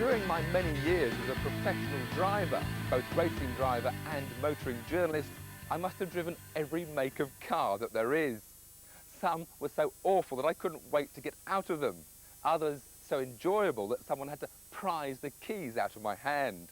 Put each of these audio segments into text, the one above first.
During my many years as a professional driver, both racing driver and motoring journalist, I must have driven every make of car that there is. Some were so awful that I couldn't wait to get out of them. Others so enjoyable that someone had to prise the keys out of my hand.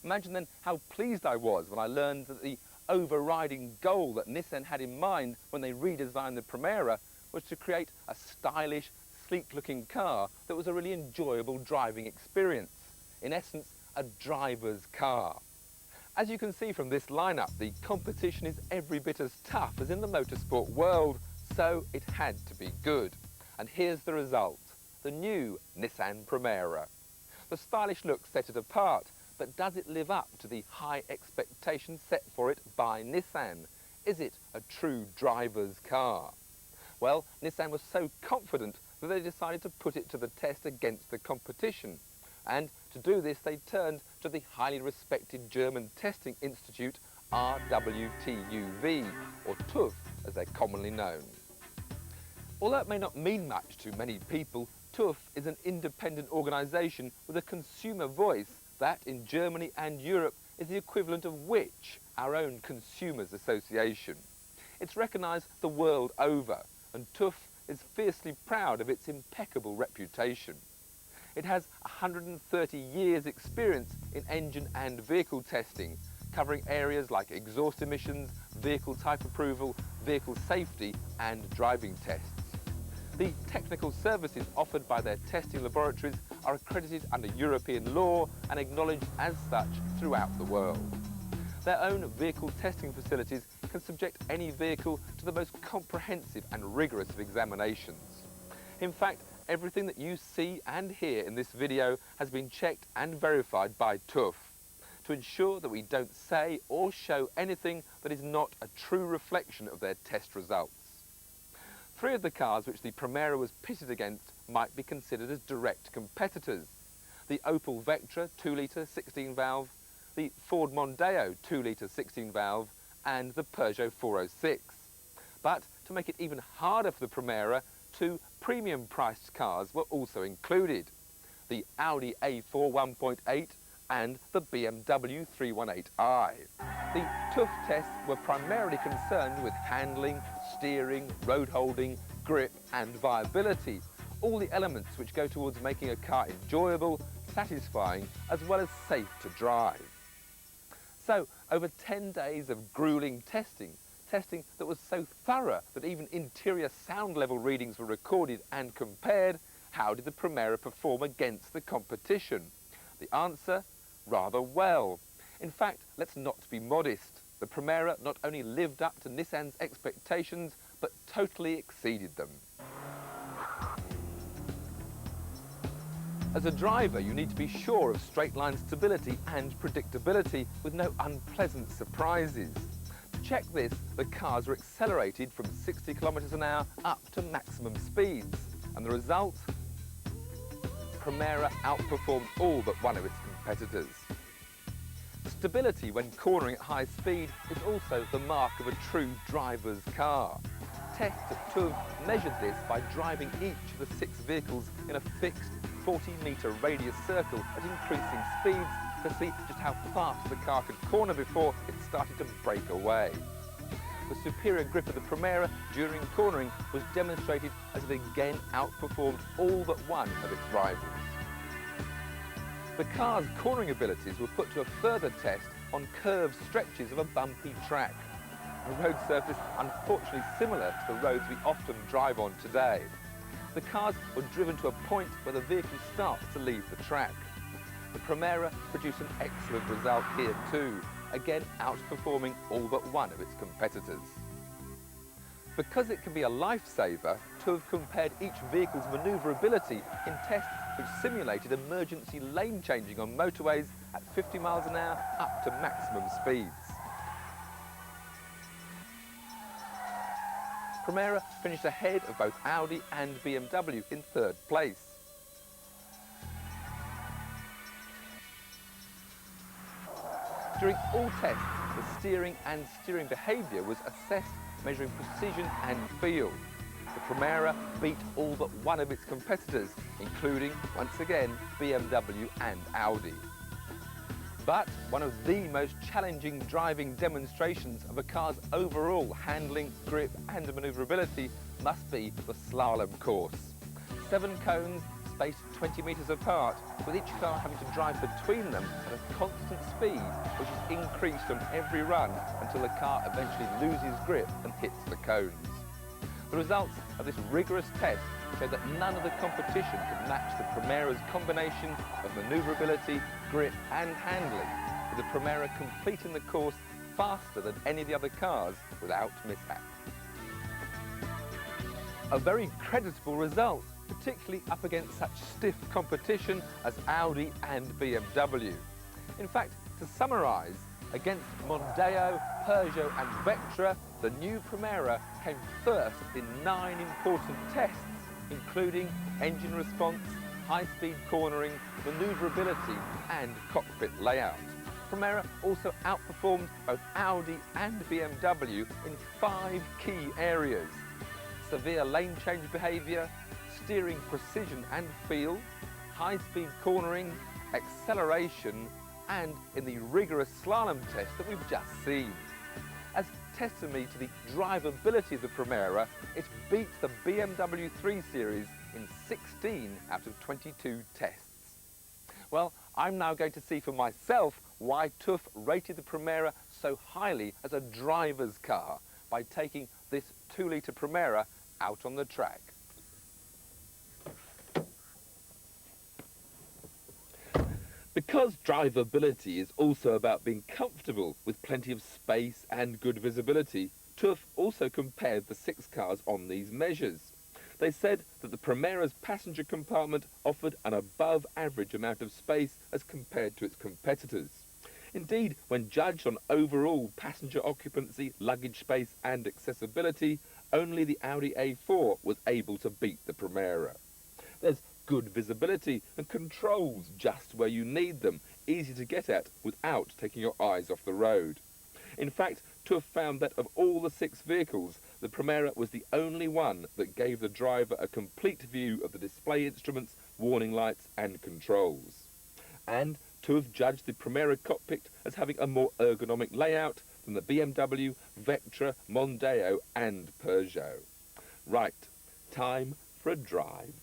Imagine then how pleased I was when I learned that the overriding goal that Nissan had in mind when they redesigned the Primera was to create a stylish, sleek-looking car that was a really enjoyable driving experience. In essence, a driver's car. As you can see from this lineup, the competition is every bit as tough as in the motorsport world, so it had to be good. And here's the result, the new Nissan Primera. The stylish look set it apart, but does it live up to the high expectations set for it by Nissan? Is it a true driver's car? Well, Nissan was so confident that they decided to put it to the test against the competition. And to do this, they turned to the highly respected German testing institute RWTUV, or TÜV as they're commonly known. Although it may not mean much to many people, TÜV is an independent organisation with a consumer voice that in Germany and Europe is the equivalent of which, our own Consumers Association. It's recognised the world over, and TÜV is fiercely proud of its impeccable reputation. It has 130 years' experience in engine and vehicle testing, covering areas like exhaust emissions, vehicle type approval, vehicle safety and driving tests. The technical services offered by their testing laboratories are accredited under European law and acknowledged as such throughout the world. Their own vehicle testing facilities can subject any vehicle to the most comprehensive and rigorous of examinations. In fact, everything that you see and hear in this video has been checked and verified by TÜV to ensure that we don't say or show anything that is not a true reflection of their test results. Three of the cars which the Primera was pitted against might be considered as direct competitors. The Opel Vectra 2-litre 16-valve, the Ford Mondeo 2-litre 16-valve and the Peugeot 406. But to make it even harder for the Primera, two premium-priced cars were also included, the Audi A4 1.8 and the BMW 318i. The TÜV tests were primarily concerned with handling, steering, road holding, grip and viability, all the elements which go towards making a car enjoyable, satisfying as well as safe to drive. So, over 10 days of gruelling testing that was so thorough that even interior sound level readings were recorded and compared, how did the Primera perform against the competition? The answer? Rather well. In fact, let's not be modest. The Primera not only lived up to Nissan's expectations, but totally exceeded them. As a driver, you need to be sure of straight-line stability and predictability with no unpleasant surprises. To check this, the cars were accelerated from 60 kilometers an hour up to maximum speeds. And the result? Primera outperformed all but one of its competitors. Stability when cornering at high speed is also the mark of a true driver's car. Tests at TÜV measured this by driving each of the 6 vehicles in a fixed 40-metre radius circle at increasing speeds to see just how fast the car could corner before it started to break away. The superior grip of the Primera during cornering was demonstrated as it again outperformed all but one of its rivals. The car's cornering abilities were put to a further test on curved stretches of a bumpy track, a road surface unfortunately similar to the roads we often drive on today. The cars were driven to a point where the vehicle starts to leave the track. The Primera produced an excellent result here too, again outperforming all but one of its competitors. Because it can be a lifesaver, TÜV compared each vehicle's manoeuvrability in tests which simulated emergency lane changing on motorways at 50 miles an hour up to maximum speeds. Primera finished ahead of both Audi and BMW in 3rd place. During all tests, the steering and steering behaviour was assessed, measuring precision and feel. the Primera beat all but one of its competitors, including, once again, BMW and Audi. But one of the most challenging driving demonstrations of a car's overall handling, grip and manoeuvrability must be the slalom course. 7 cones spaced 20 metres apart, with each car having to drive between them at a constant speed, which is increased on every run until the car eventually loses grip and hits the cones. The results of this rigorous test showed that none of the competition could match the Primera's combination of manoeuvrability, grip and handling, with the Primera completing the course faster than any of the other cars without mishap. A very creditable result, particularly up against such stiff competition as Audi and BMW. In fact, to summarise, against Mondeo, Peugeot and Vectra, the new Primera came first in 9 important tests, including engine response, high-speed cornering, manoeuvrability and cockpit layout. Primera also outperformed both Audi and BMW in 5 key areas: severe lane change behaviour, steering precision and feel, high-speed cornering, acceleration, and in the rigorous slalom test that we've just seen. As testimony to the drivability of the Primera, it beat the BMW 3 Series in 16 out of 22 tests. Well, I'm now going to see for myself why Tiff rated the Primera so highly as a driver's car by taking this 2-litre Primera out on the track. Because drivability is also about being comfortable with plenty of space and good visibility, Tiff also compared the 6 cars on these measures. They said that the Primera's passenger compartment offered an above average amount of space as compared to its competitors. Indeed, when judged on overall passenger occupancy, luggage space and accessibility, only the Audi A4 was able to beat the Primera. There's good visibility and controls just where you need them, easy to get at without taking your eyes off the road. In fact, Tiff found that of all the 6 vehicles, the Primera was the only one that gave the driver a complete view of the display instruments, warning lights and controls. And Tiff judged the Primera cockpit as having a more ergonomic layout than the BMW, Vectra, Mondeo and Peugeot. Right, time for a drive.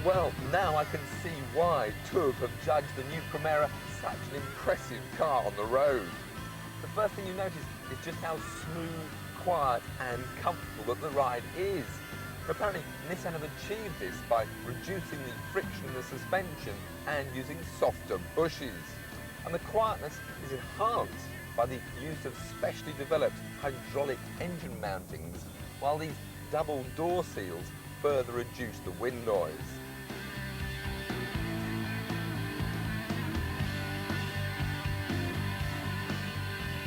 Well, now I can see why Tiff have judged the new Primera such an impressive car on the road. The first thing you notice is just how smooth, quiet and comfortable that the ride is. Apparently, Nissan have achieved this by reducing the friction in the suspension and using softer bushes. And the quietness is enhanced by the use of specially developed hydraulic engine mountings, while these double door seals further reduce the wind noise.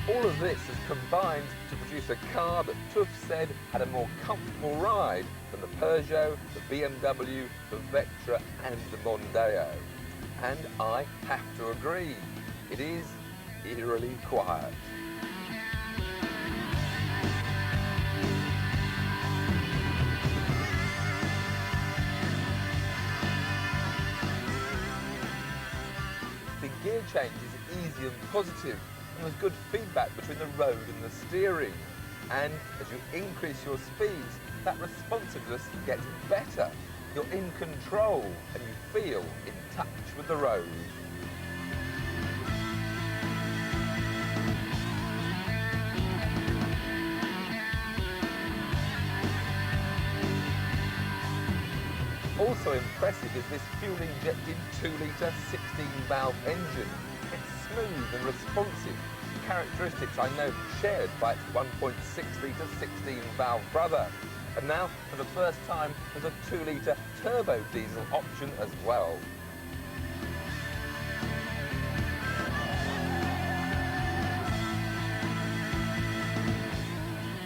All of this has combined to produce a car that Tiff said had a more comfortable ride than the Peugeot, the BMW, the Vectra and the Mondeo. And I have to agree, it is eerily quiet. The gear change is easy and positive, and there's good feedback between the road and the steering. And as you increase your speeds, that responsiveness gets better. You're in control and you feel in touch with the road. Also impressive is this fuel-injected 2-litre 16-valve engine. It's smooth and responsive, characteristics I know shared by its 1.6-litre 16-valve brother. And now, for the first time, there's a 2-litre turbo diesel option as well.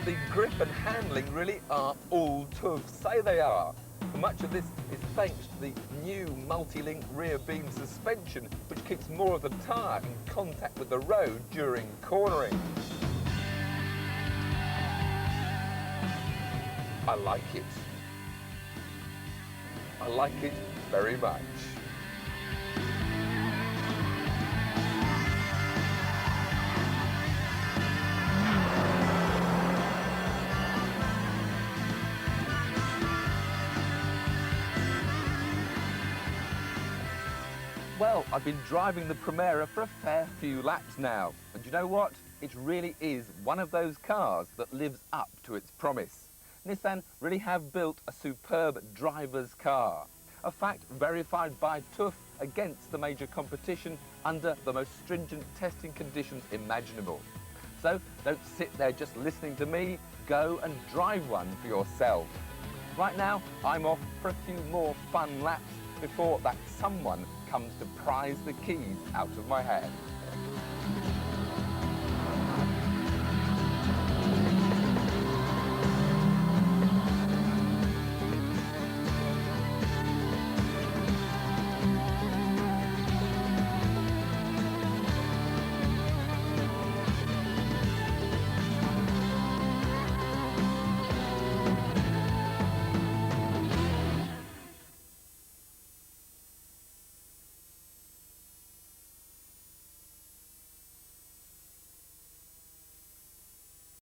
The grip and handling really are all Tiff say they are. Much of this is thanks to the new multi-link rear beam suspension, which keeps more of the tyre in contact with the road during cornering. I like it. I like it very much. Well, I've been driving the Primera for a fair few laps now, and you know what? It really is one of those cars that lives up to its promise. Nissan really have built a superb driver's car, a fact verified by Tiff against the major competition under the most stringent testing conditions imaginable. So don't sit there just listening to me, go and drive one for yourself. Right now, I'm off for a few more fun laps before that someone comes to prize the keys out of my hand.